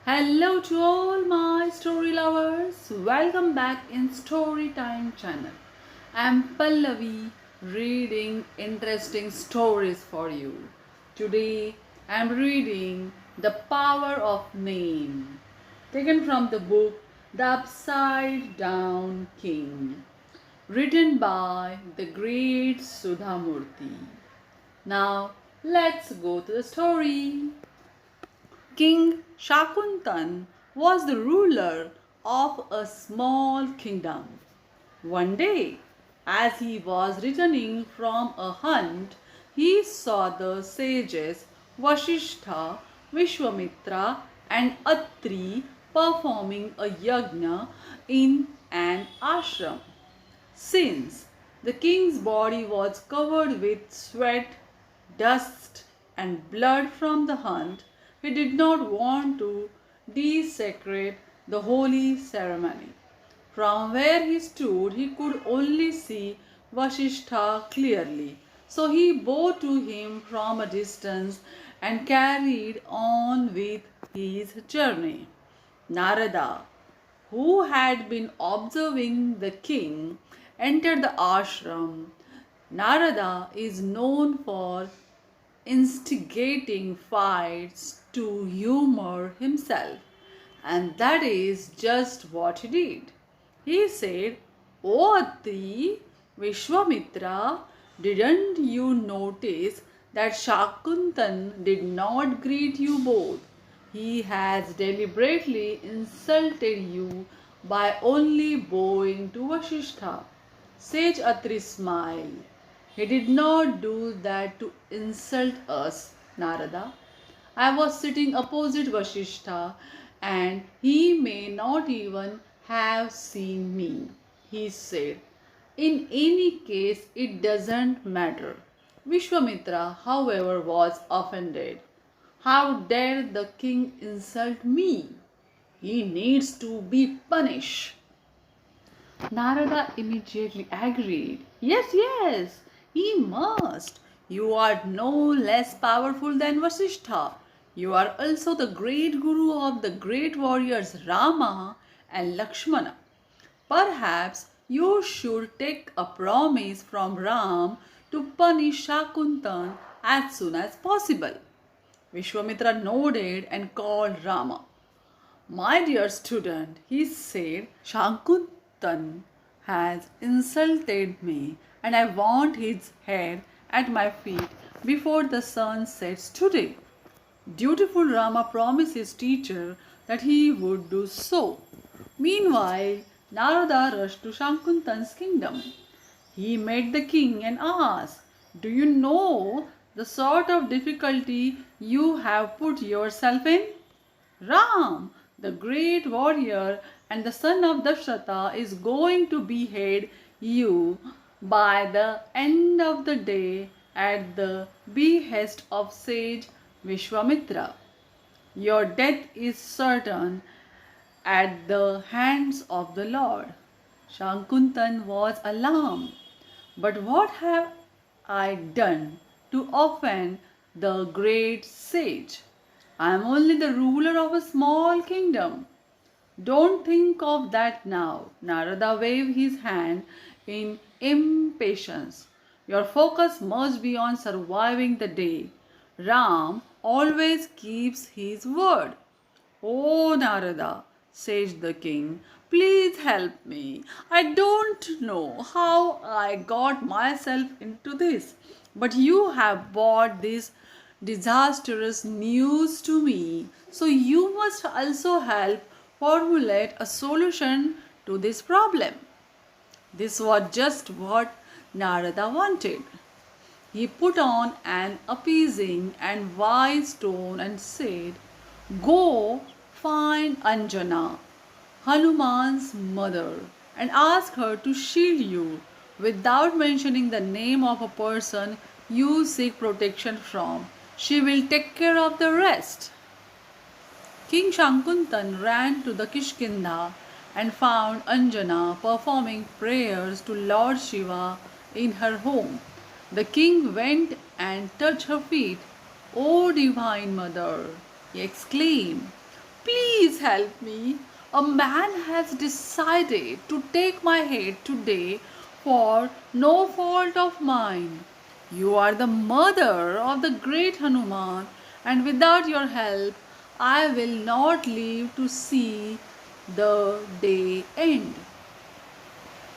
Hello to all my story lovers. Welcome back in Storytime channel. I'm Pallavi reading interesting stories for you. Today I'm reading The Power of Name, taken from the book The Upside Down King, written by the great Sudha Murty. Now let's go to the story. King Shakuntan was the ruler of a small kingdom. One day, as he was returning from a hunt, he saw the sages Vasishtha, Vishwamitra, and Atri performing a yajna in an ashram. Since the king's body was covered with sweat, dust, and blood from the hunt, he did not want to desecrate the holy ceremony. From where he stood, he could only see Vasishtha clearly. So he bowed to him from a distance and carried on with his journey. Narada, who had been observing the king, entered the ashram. Narada is known for instigating fights to humor himself, and that is just what he did. He said, "O Atri, Vishwamitra, didn't you notice that Shakuntan did not greet you both? He has deliberately insulted you by only bowing to Vasishtha." Sage Atri smiled. "He did not do that to insult us, Narada. I was sitting opposite Vasishtha and he may not even have seen me," he said. "In any case, it doesn't matter." Vishwamitra, however, was offended. "How dare the king insult me? He needs to be punished." Narada immediately agreed. Yes, he must. You are no less powerful than Vasishtha. You are also the great guru of the great warriors Rama and Lakshmana. Perhaps you should take a promise from Ram to punish Shakuntan as soon as possible. Vishwamitra nodded and called Rama. "My dear student," he said, "Shakuntan has insulted me and I want his head at my feet before the sun sets today." Dutiful Rama promised his teacher that he would do so. Meanwhile, Narada rushed to Shakuntan's kingdom. He met the king and asked, "Do you know the sort of difficulty you have put yourself in? Ram, the great warrior and the son of Dasharatha, is going to behead you by the end of the day at the behest of sage Vishwamitra. Your death is certain at the hands of the Lord." Shakuntan was alarmed. "But what have I done to offend the great sage? I am only the ruler of a small kingdom." "Don't think of that now." Narada waved his hand in impatience. "Your focus must be on surviving the day. Ram always keeps his word." "Oh Narada," said the king, "please help me. I don't know how I got myself into this, but you have brought this disastrous news to me, so you must also help formulate a solution to this problem." This was just what Narada wanted. He put on an appeasing and wise tone and said, "Go find Anjana, Hanuman's mother, and ask her to shield you without mentioning the name of a person you seek protection from. She will take care of the rest." King Shakuntan ran to the Kishkinda and found Anjana performing prayers to Lord Shiva in her home. The king went and touched her feet. "O divine mother," he exclaimed, Please help me. A man has decided to take my head today for no fault of mine. You are the mother of the great Hanuman, and without your help, I will not live to see the day end.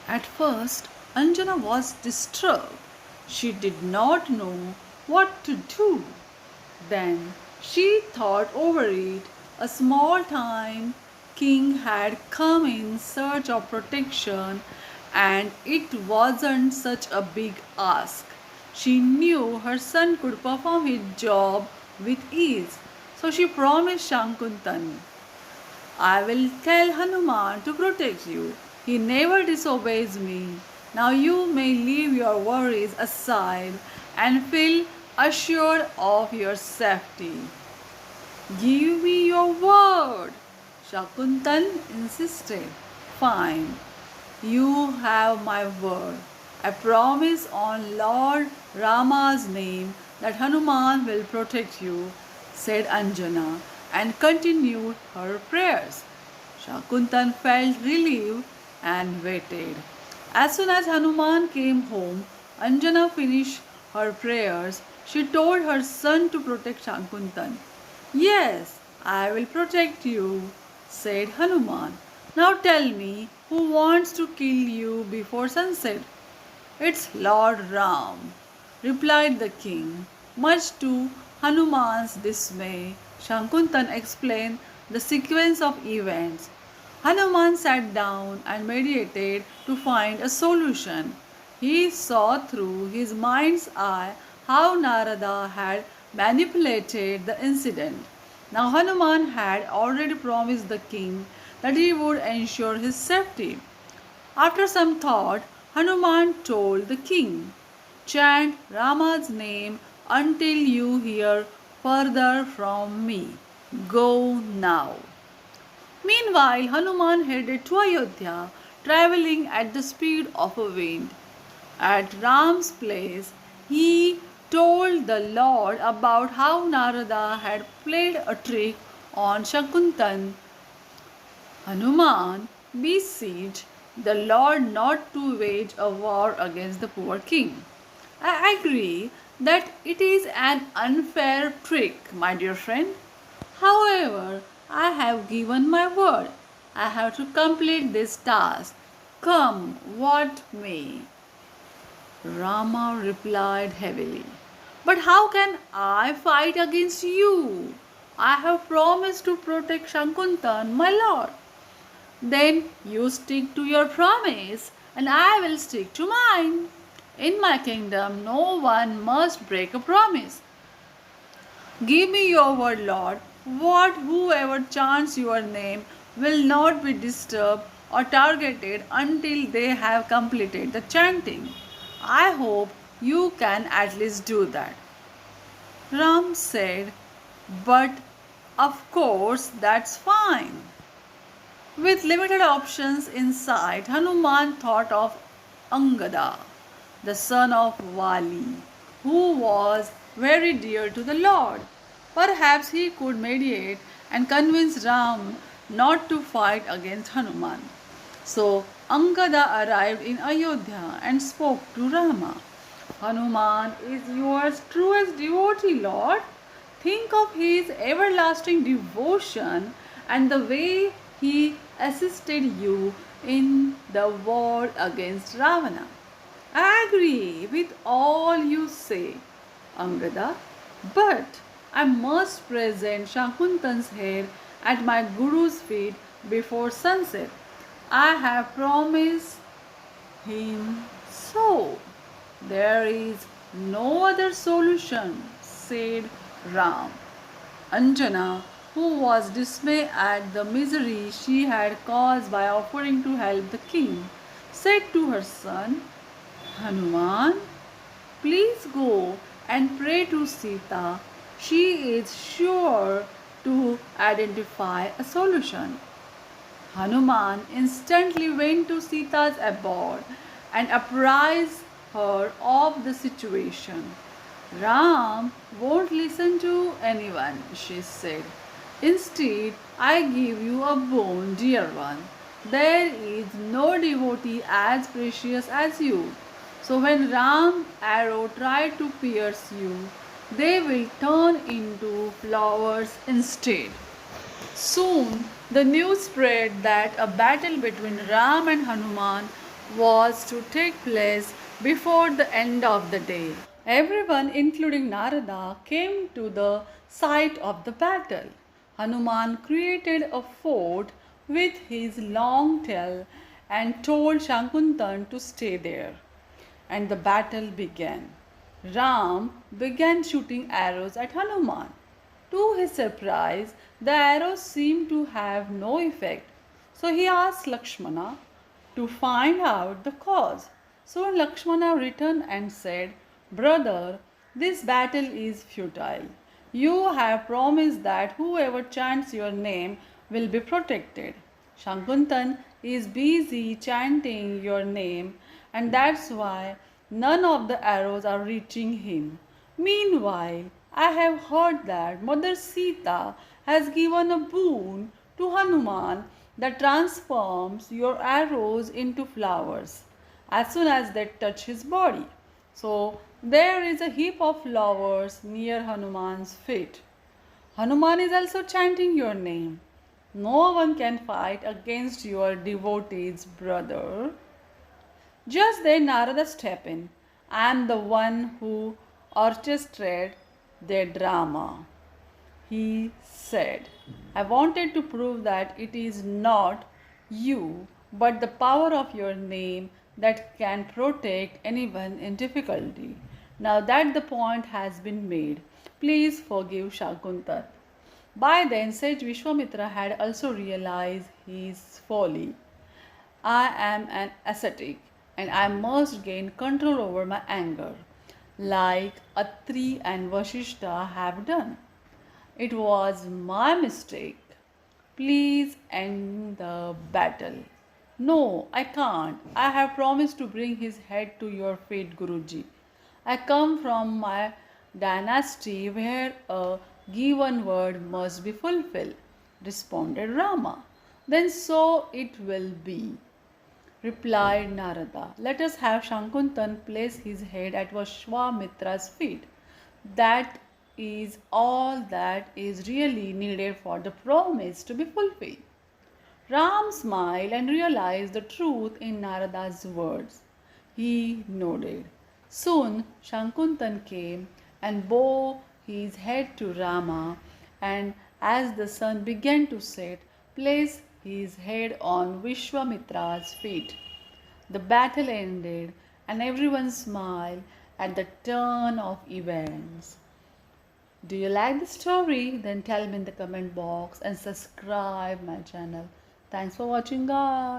At first, Anjana was disturbed. She did not know what to do. Then she thought over it. A small time king had come in search of protection, and it wasn't such a big ask. She knew her son could perform his job with ease, so she promised Shankuntan, I will tell Hanuman to protect you. He never disobeys me. Now you may leave your worries aside and feel assured of your safety. Give me your word, Shakuntan insisted. Fine, you have my word. I promise on Lord Rama's name that Hanuman will protect you, said Anjana, and continued her prayers. Shakuntan felt relieved and waited. As soon as Hanuman came home, Anjana finished her prayers. She told her son to protect Shakuntan. Yes, I will protect you, said Hanuman. Now tell me, who wants to kill you before sunset? It's Lord Ram, replied the king. Much to Hanuman's dismay, Shankuntan explained the sequence of events. Hanuman sat down and meditated to find a solution. He saw through his mind's eye how Narada had manipulated the incident. Now Hanuman had already promised the king that he would ensure his safety. After some thought, Hanuman told the king, chant Rama's name until you hear further from me. Go now. Meanwhile, Hanuman headed to Ayodhya, traveling at the speed of a wind. At Ram's place, he told the Lord about how Narada had played a trick on Shakuntan. Hanuman beseeched the Lord not to wage a war against the poor king. I agree that it is an unfair trick, my dear friend. However, I have given my word. I have to complete this task. Come what may. Rama replied heavily. But how can I fight against you? I have promised to protect Shankuntan, my lord. Then you stick to your promise, and I will stick to mine. In my kingdom, no one must break a promise. Give me your word, Lord. Whoever chants your name will not be disturbed or targeted until they have completed the chanting. I hope you can at least do that. Ram said, but of course that's fine. With limited options in sight, Hanuman thought of Angada, the son of Vali, who was very dear to the Lord. Perhaps he could mediate and convince Ram not to fight against Hanuman. So Angada arrived in Ayodhya and spoke to Rama. Hanuman is your truest devotee, Lord. Think of his everlasting devotion and the way he assisted you in the war against Ravana. I agree with all you say, Angada, but I must present Shakuntan's hair at my Guru's feet before sunset. I have promised him so. There is no other solution, said Ram. Anjana, who was dismayed at the misery she had caused by offering to help the king, said to her son, Hanuman, please go and pray to Sita. She is sure to identify a solution. Hanuman instantly went to Sita's abode and apprised her of the situation. Ram won't listen to anyone, she said. Instead, I give you a boon, dear one. There is no devotee as precious as you. So when Ram's arrow tried to pierce you, they will turn into flowers instead. Soon the news spread that a battle between Ram and Hanuman was to take place before the end of the day. Everyone, including Narada, came to the site of the battle. Hanuman created a fort with his long tail and told Shankuntan to stay there. And the battle began. Ram began shooting arrows at Hanuman. To his surprise, the arrows seemed to have no effect. So he asked Lakshmana to find out the cause. So Lakshmana returned and said, "Brother, this battle is futile. You have promised that whoever chants your name will be protected. Shankuntan is busy chanting your name, and that's why none of the arrows are reaching him. Meanwhile, I have heard that Mother Sita has given a boon to Hanuman that transforms your arrows into flowers as soon as they touch his body. So there is a heap of flowers near Hanuman's feet. Hanuman is also chanting your name. No one can fight against your devotees, brother." Just then Narada stepped in. "I am the one who orchestrated their drama," he said. "I wanted to prove that it is not you, but the power of your name that can protect anyone in difficulty. Now that the point has been made, please forgive Shakuntar." By then, sage Vishwamitra had also realized his folly. "I am an ascetic and I must gain control over my anger, like Atri and Vashishta have done. It was my mistake. Please end the battle." "No, I can't. I have promised to bring his head to your feet, Guruji. I come from my dynasty where a given word must be fulfilled," responded Rama. "Then so it will be," replied Narada. "Let us have Shankuntan place his head at Vishwamitra's feet. That is all that is really needed for the promise to be fulfilled." Ram smiled and realized the truth in Narada's words. He nodded. Soon Shankuntan came and bowed his head to Rama, and as the sun began to set, placed his head on Vishwamitra's feet. The battle ended and everyone smiled at the turn of events. Do you like the story? Then tell me in the comment box and subscribe my channel. Thanks for watching, guys.